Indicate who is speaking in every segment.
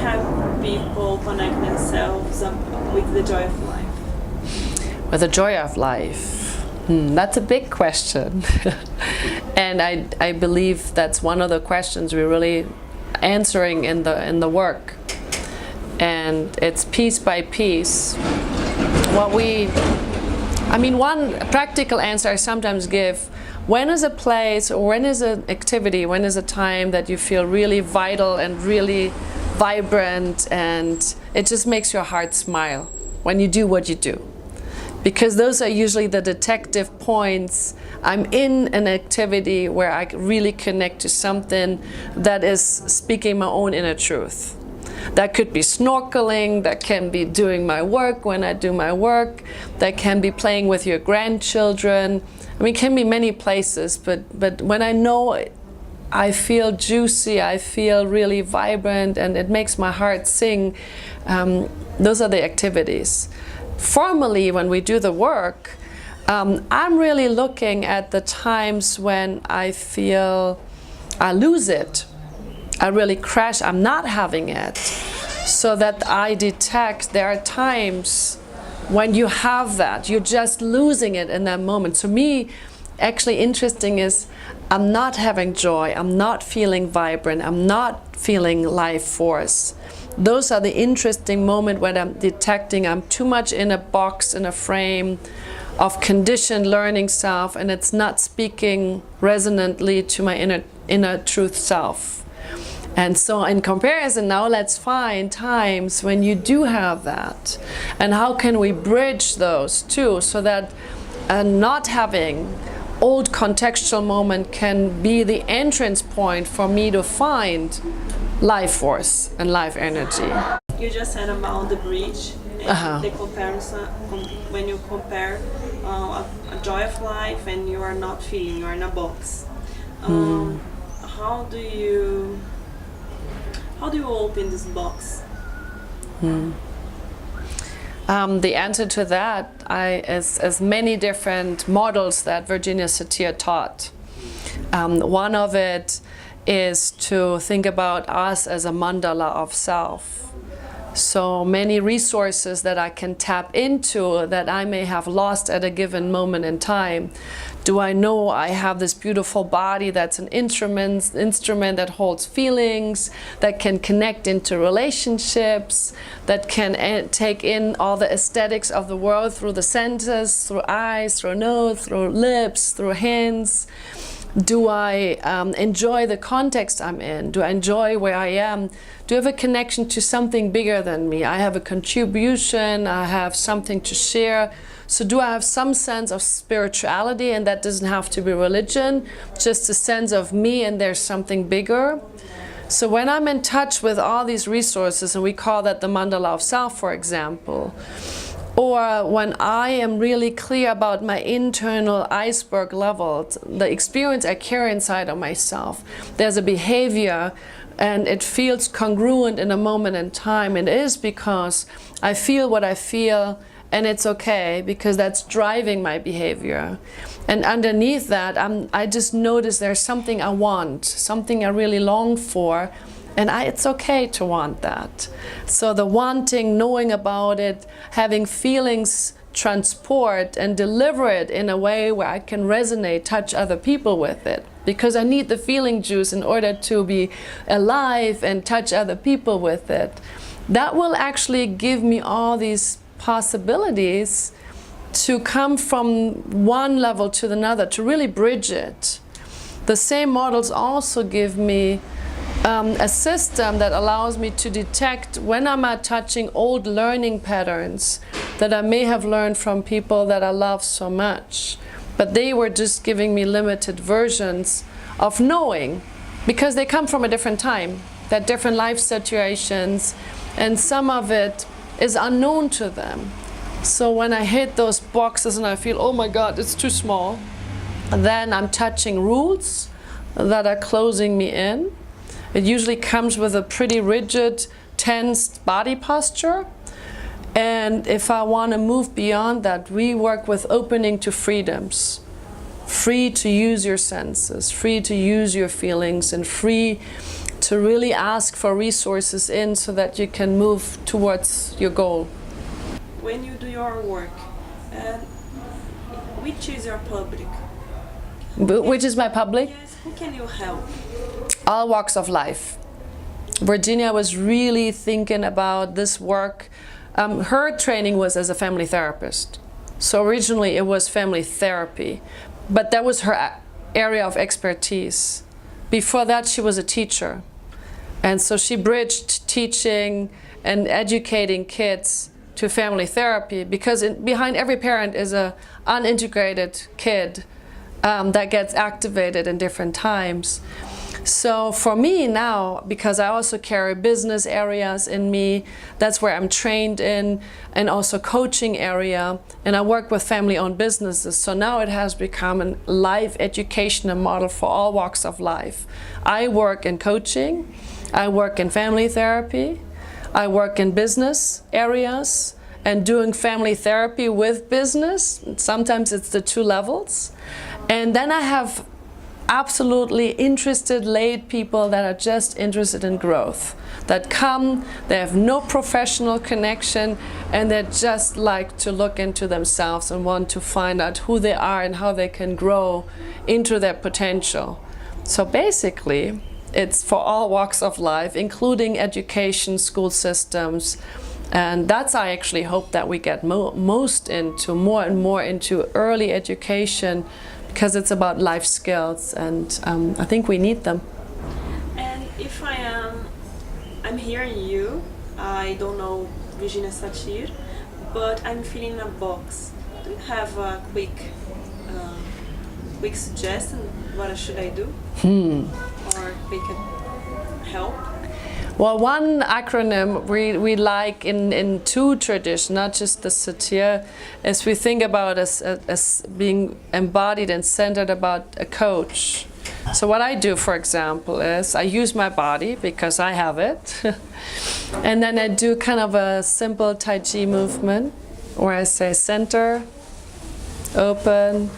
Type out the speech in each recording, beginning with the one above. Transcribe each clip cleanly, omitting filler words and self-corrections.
Speaker 1: help people connect themselves with the joy of life?
Speaker 2: With the joy of life? That's a big question. And I believe that's one of the questions we're really answering in the work. And it's piece by piece. One practical answer I sometimes give: when is a place, or when is an activity, when is a time that you feel really vital and really vibrant, and it just makes your heart smile when you do what you do? Because those are usually the detective points. I'm in an activity where I really connect to something that is speaking my own inner truth. That could be snorkeling, that can be doing my work when I do my work, that can be playing with your grandchildren. It can be many places, but when I know I feel juicy, I feel really vibrant, and it makes my heart sing, those are the activities. Formally, when we do the work, I'm really looking at the times when I feel I lose it. I really crash, I'm not having it, so that I detect there are times when you have that, you're just losing it in that moment. To me, actually interesting is I'm not having joy, I'm not feeling vibrant, I'm not feeling life force. Those are the interesting moments when I'm detecting I'm too much in a box, in a frame of conditioned learning self, and it's not speaking resonantly to my inner truth self. And so in comparison, now let's find times when you do have that. And how can we bridge those two, so that not having old contextual moment can be the entrance point for me to find life force and life energy.
Speaker 1: You just said about the bridge and the comparison, when you compare a joy of life and you are not feeling, you are in a box. How do you open this box?
Speaker 2: The answer to that is many different models that Virginia Satir taught. One of it is to think about us as a mandala of self. So many resources that I can tap into that I may have lost at a given moment in time. Do I know I have this beautiful body that's an instrument that holds feelings, that can connect into relationships, that can take in all the aesthetics of the world through the senses, through eyes, through nose, through lips, through hands? Do I enjoy the context I'm in? Do I enjoy where I am? Do I have a connection to something bigger than me? I have a contribution, I have something to share. So do I have some sense of spirituality, and that doesn't have to be religion, just a sense of me and there's something bigger? So when I'm in touch with all these resources, and we call that the mandala of self, for example, or when I am really clear about my internal iceberg level, the experience I carry inside of myself, there's a behavior and it feels congruent in a moment in time, it is because I feel what I feel, and it's okay because that's driving my behavior. And underneath that, I just notice there's something I want, something I really long for, and it's okay to want that. So the wanting, knowing about it, having feelings transport and deliver it in a way where I can resonate, touch other people with it. Because I need the feeling juice in order to be alive and touch other people with it. That will actually give me all these possibilities to come from one level to another, to really bridge it. The same models also give me a system that allows me to detect when I'm touching old learning patterns that I may have learned from people that I love so much. But they were just giving me limited versions of knowing, because they come from a different time, that different life situations, and some of it is unknown to them. So when I hit those boxes and I feel, oh my God, it's too small, then I'm touching rules that are closing me in. It usually comes with a pretty rigid, tensed body posture. And if I want to move beyond that, we work with opening to freedoms. free to use your senses, free to use your feelings, and free to really ask for resources in so that you can move towards your goal.
Speaker 1: When you do your work, which is your public?
Speaker 2: Which is my public?
Speaker 1: Yes, who can you help?
Speaker 2: All walks of life. Virginia was really thinking about this work. Her training was as a family therapist. So originally it was family therapy, but that was her area of expertise. Before that she was a teacher. And so she bridged teaching and educating kids to family therapy, because behind every parent is an unintegrated kid that gets activated in different times. So for me now, because I also carry business areas in me, that's where I'm trained in, and also coaching area, and I work with family-owned businesses. So now it has become a life educational model for all walks of life. I work in coaching, I work in family therapy, I work in business areas, and doing family therapy with business. Sometimes it's the two levels. And then I have absolutely interested laid people that are just interested in growth, that come, they have no professional connection, and they just like to look into themselves and want to find out who they are and how they can grow into their potential. So basically it's for all walks of life, including education, school systems, and that's I actually hope that we get more and more into early education, because it's about life skills, and I think we need them.
Speaker 1: And if I'm hearing you, I don't know Virginia Satir, but I'm feeling a box. Do you have a quick suggestion? What should I do? Or quick help?
Speaker 2: Well, one acronym we like in two traditions, not just the Satir, is we think about as being embodied and centered about a coach. So what I do, for example, is I use my body because I have it, and then I do kind of a simple Tai Chi movement where I say center, open,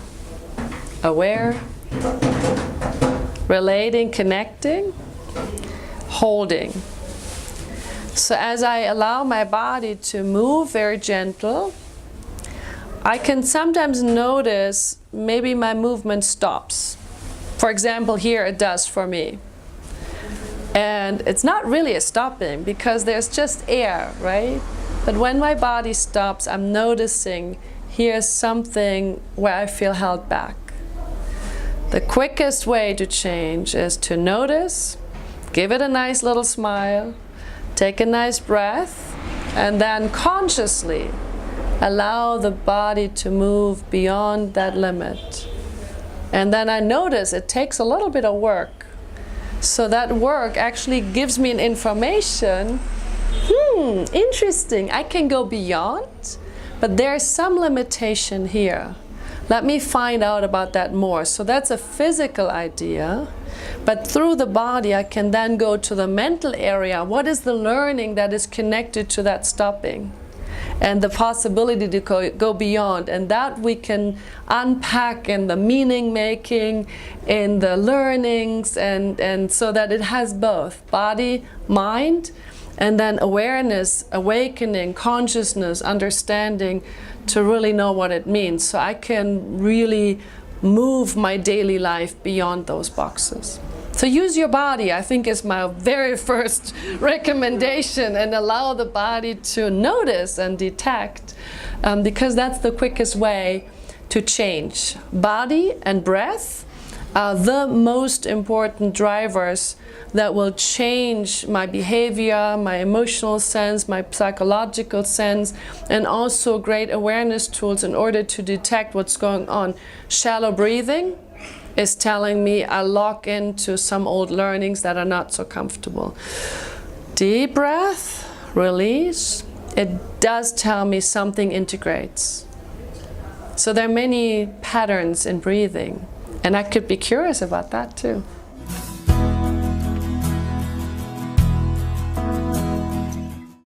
Speaker 2: aware, relating, connecting, holding. So as I allow my body to move very gentle, I can sometimes notice maybe my movement stops. For example, here it does for me. And it's not really a stopping because there's just air, right? But when my body stops, I'm noticing here's something where I feel held back. The quickest way to change is to notice, give it a nice little smile, take a nice breath, and then consciously allow the body to move beyond that limit. And then I notice it takes a little bit of work. So that work actually gives me an information, interesting, I can go beyond, but there's some limitation here. Let me find out about that more. So that's a physical idea. But through the body, I can then go to the mental area. What is the learning that is connected to that stopping? And the possibility to go beyond. And that we can unpack in the meaning making, in the learnings, and so that it has both body, mind, and then awareness, awakening, consciousness, understanding, to really know what it means. So I can really move my daily life beyond those boxes. So use your body, I think, is my very first recommendation, and allow the body to notice and detect, because that's the quickest way to change. Body and breath are the most important drivers that will change my behavior, my emotional sense, my psychological sense, and also great awareness tools in order to detect what's going on. Shallow breathing is telling me I lock into some old learnings that are not so comfortable. Deep breath, release, it does tell me something integrates. So there are many patterns in breathing, and I could be curious about that too.